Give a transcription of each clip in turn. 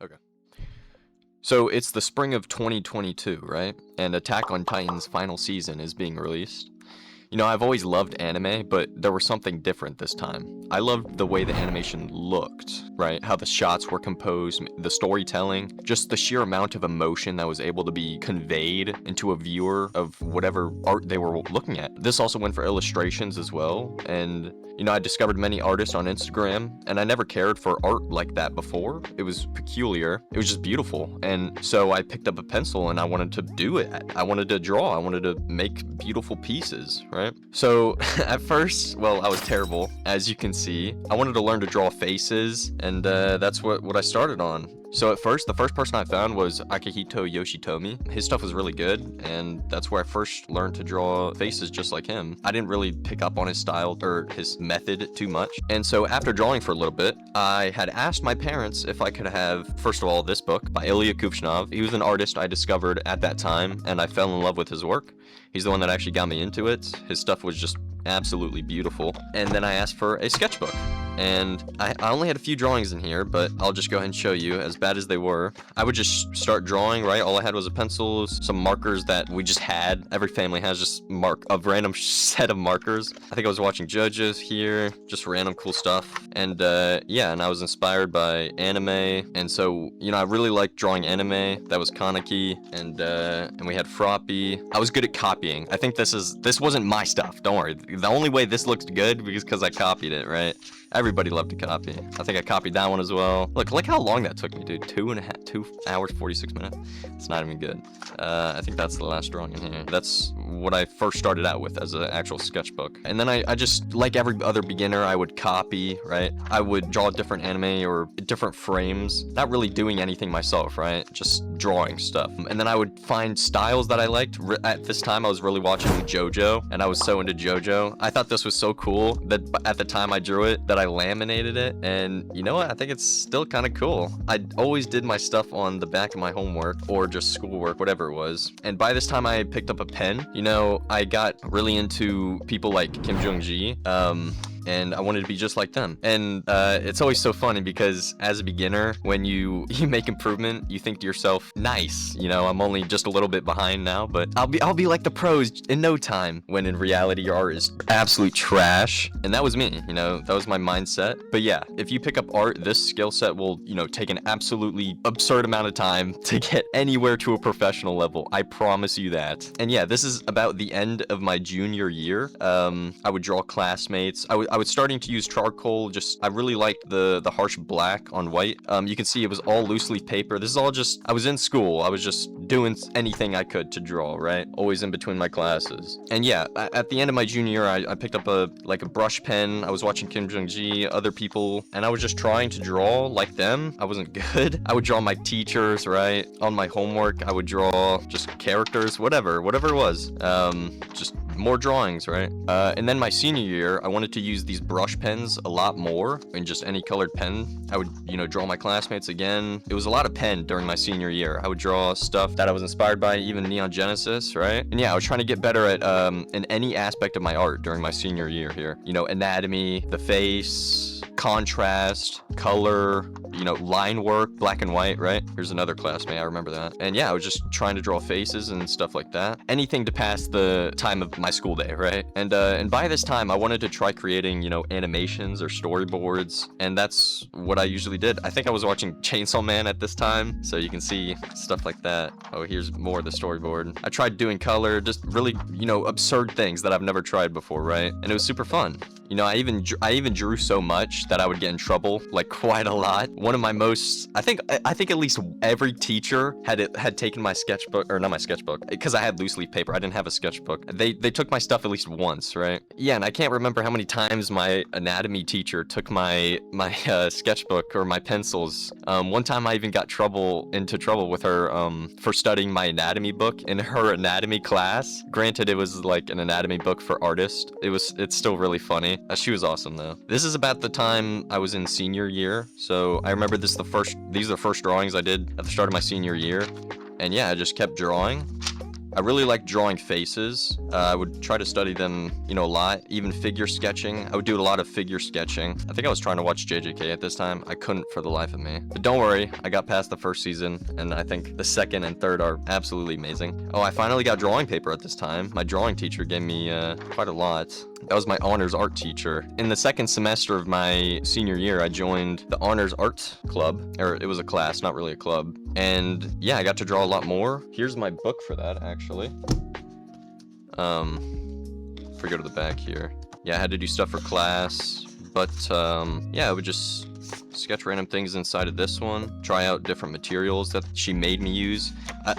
Okay. So it's the spring of 2022, right? And Attack on Titan's final season is being released. I've always loved anime, but there was something different this time. I loved the way the animation looked, right? How the shots were composed, the storytelling, just the sheer amount of emotion that was able to be conveyed into a viewer of whatever art they were looking at. This also went for illustrations as well, and I discovered many artists on Instagram, and I never cared for art like that before. It was peculiar. It was just beautiful, and so I picked up a pencil and I wanted to do it. I wanted to draw. I wanted to make beautiful pieces, right? So at first, well, I was terrible, as you can see. I wanted to learn to draw faces, and that's what I started on. So at first, the first person I found was Akihito Yoshitomi. His stuff was really good, and that's where I first learned to draw faces just like him. I didn't really pick up on his style or his method too much. And so after drawing for a little bit, I had asked my parents if I could have, first of all, this book by Ilya Kupchnov. He was an artist I discovered at that time, and I fell in love with his work. He's the one that actually got me into it. His stuff was just absolutely beautiful. And then I asked for a sketchbook. And I only had a few drawings in here, but I'll just go ahead and show you. As bad as they were, I would just start drawing, right? All I had was a pencil, some markers that we just had. Every family has just a random set of markers. I think I was watching JoJo's here, just random cool stuff. And yeah, and I was inspired by anime. And so, I really liked drawing anime. That was Kaneki, and we had Froppy. I was good at copying. I think this wasn't my stuff. Don't worry. The only way this looked good was because I copied it, right? Everybody loved to copy. I think I copied that one as well. Look how long that took me, dude. 2 hours, 46 minutes. It's not even good. I think that's the last drawing in here. That's what I first started out with as an actual sketchbook. And then I just, like every other beginner, I would copy, right? I would draw different anime or different frames. Not really doing anything myself, right? Just drawing stuff. And then I would find styles that I liked. At this time, I was really watching JoJo, and I was so into JoJo. I thought this was so cool that at the time I drew it, that I laminated it, and you know what? I think it's still kind of cool. I always did my stuff on the back of my homework or just schoolwork, whatever it was. And by this time I picked up a pen. I got really into people like Kim Jong-gi. And I wanted to be just like them. And it's always so funny because as a beginner, when you make improvement, you think to yourself, nice, I'm only just a little bit behind now, but I'll be like the pros in no time, when in reality your art is absolute trash. And that was me, that was my mindset. But yeah, if you pick up art, this skill set will, take an absolutely absurd amount of time to get anywhere to a professional level. I promise you that. And yeah, this is about the end of my junior year. I would draw classmates. I was starting to use charcoal. I really liked the harsh black on white. You can see it was all loose leaf paper. This is all I was in school. I was just doing anything I could to draw, right? Always in between my classes. And yeah, at the end of my junior year, I picked up a brush pen. I was watching Kim Jong-gi, other people, and I was just trying to draw like them. I wasn't good. I would draw my teachers, right? On my homework, I would draw just characters, whatever it was. Just more drawings, right? And then my senior year, I wanted to use these brush pens a lot more, and just any colored pen. I would, draw my classmates again. It was a lot of pen during my senior year. I would draw stuff that I was inspired by, even Neon Genesis, right? And yeah, I was trying to get better at in any aspect of my art during my senior year here. Anatomy, the face, contrast, color, line work, black and white, right? Here's another classmate, I remember that. And yeah, I was just trying to draw faces and stuff like that. Anything to pass the time of my school day, right? And by this time, I wanted to try creating, animations or storyboards, and that's what I usually did. I think I was watching Chainsaw Man at this time, so you can see stuff like that. Oh, here's more of the storyboard. I tried doing color, just really, absurd things that I've never tried before, right? And it was super fun. I even drew so much that I would get in trouble, like quite a lot. One of my most, I think at least every teacher had taken my sketchbook, or not my sketchbook, because I had loose leaf paper. I didn't have a sketchbook. They took my stuff at least once, right? Yeah, and I can't remember how many times my anatomy teacher took my sketchbook or my pencils. One time I even got into trouble with her for studying my anatomy book in her anatomy class. Granted, it was like an anatomy book for artists. It's still really funny. She was awesome though. This is about the time I was in senior year, so I remember these are the first drawings I did at the start of my senior year. And yeah, I just kept drawing. I really like drawing faces. I would try to study them, you know, a lot. Even figure sketching. I would do a lot of figure sketching. I think I was trying to watch JJK at this time. I couldn't for the life of me. But don't worry, I got past the first season, and I think the second and third are absolutely amazing. Oh, I finally got drawing paper at this time. My drawing teacher gave me quite a lot. That was my honors art teacher. In the second semester of my senior year, I joined the honors art club, or it was a class, not really a club. And yeah, I got to draw a lot more. Here's my book for that, actually. If we go to the back here. Yeah, I had to do stuff for class, but yeah, I would just sketch random things inside of this one, try out different materials that she made me use.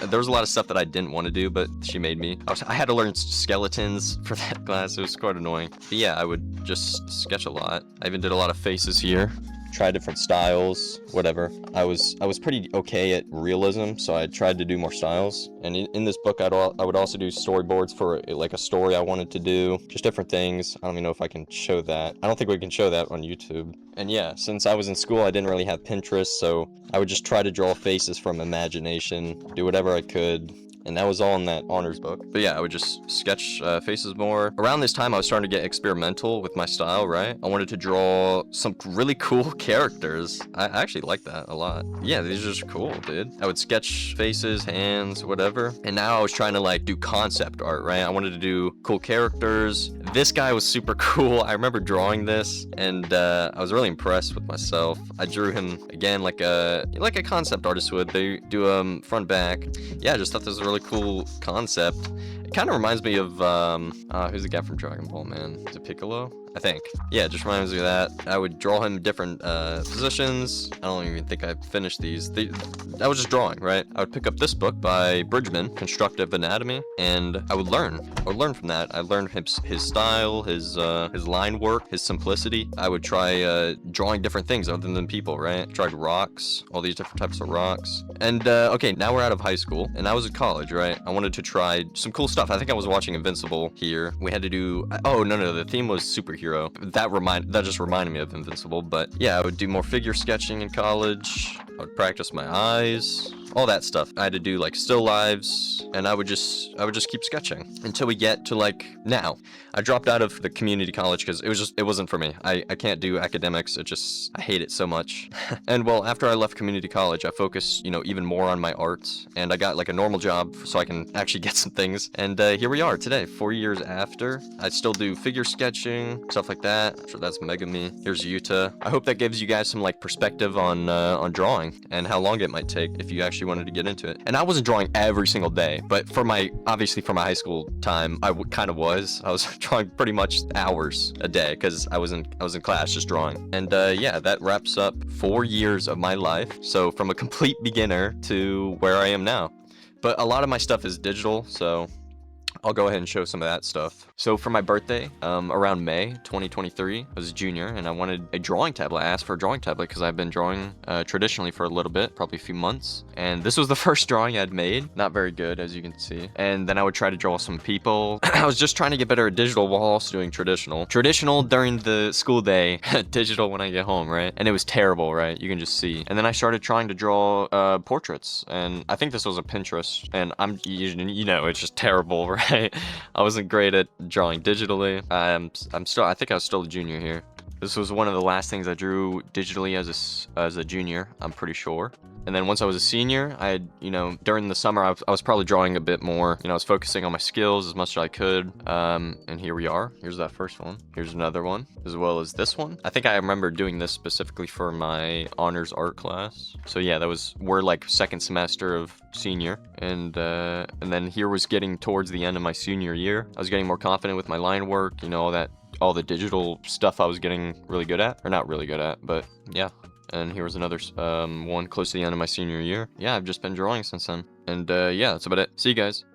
There was a lot of stuff that I didn't want to do, but she made me. I had to learn skeletons for that class. It was quite annoying. But yeah, I would just sketch a lot. I even did a lot of faces here. Try different styles, whatever. I was pretty okay at realism, so I tried to do more styles. And in this book, I would also do storyboards for like a story I wanted to do, just different things. I don't even know if I can show that. I don't think we can show that on YouTube. And yeah, since I was in school, I didn't really have Pinterest, so I would just try to draw faces from imagination, do whatever I could. And that was all in that honors book. But yeah, I would just sketch faces more. Around this time, I was starting to get experimental with my style, right? I wanted to draw some really cool characters. I actually like that a lot. Yeah, these are just cool, dude. I would sketch faces, hands, whatever. And now I was trying to like do concept art, right? I wanted to do cool characters. This guy was super cool. I remember drawing this, and I was really impressed with myself. I drew him again like a concept artist would. They do front back. Yeah, I just thought this was a really cool concept. It kind of reminds me of who's the guy from Dragon Ball, man? Is it Piccolo? I think. Yeah, it just reminds me of that. I would draw him different positions. I don't even think I finished these. I was just drawing, right? I would pick up this book by Bridgman, Constructive Anatomy, and I would learn. I would learn from that. I learned his style, his line work, his simplicity. I would try drawing different things other than people, right? Tried rocks, all these different types of rocks. And okay, now we're out of high school, and I was at college, right? I wanted to try some cool stuff. I think I was watching Invincible here. We had to do. Oh no, the theme was superhero. That just reminded me of Invincible. But yeah, I would do more figure sketching in college. I would practice my eyes, all that stuff. I had to do like still lives, and I would just keep sketching until we get to like now. I dropped out of the community college because it wasn't for me. I can't do academics. I hate it so much. And well, after I left community college, I focused, even more on my art, and I got like a normal job so I can actually get some things. And here we are today, 4 years after. I still do figure sketching, stuff like that. I'm sure that's Megami. Here's Yuta. I hope that gives you guys some like perspective on drawing and how long it might take if you actually wanted to get into it. And I wasn't drawing every single day, but obviously for my high school time, I kind of was. I was drawing pretty much hours a day because I was in class just drawing. And yeah, that wraps up 4 years of my life. So from a complete beginner to where I am now. But a lot of my stuff is digital, so I'll go ahead and show some of that stuff. So for my birthday, around May 2023, I was a junior, and I wanted a drawing tablet. I asked for a drawing tablet because I've been drawing traditionally for a little bit, probably a few months. And this was the first drawing I'd made. Not very good, as you can see. And then I would try to draw some people. I was just trying to get better at digital while also doing traditional. Traditional during the school day, digital when I get home, right? And it was terrible, right? You can just see. And then I started trying to draw portraits, and I think this was a Pinterest, and it's just terrible, right? I wasn't great at drawing digitally. I think I was still a junior here. This was one of the last things I drew digitally as a junior, I'm pretty sure. And then once I was a senior, I had, during the summer, I was probably drawing a bit more. I was focusing on my skills as much as I could. And here we are. Here's that first one. Here's another one, as well as this one. I think I remember doing this specifically for my honors art class. So yeah, we're like second semester of senior. And then here was getting towards the end of my senior year. I was getting more confident with my line work, all the digital stuff I was getting really good at. Or not really good at, but yeah. And here was another one close to the end of my senior year. Yeah, I've just been drawing since then. And yeah, that's about it. See you guys.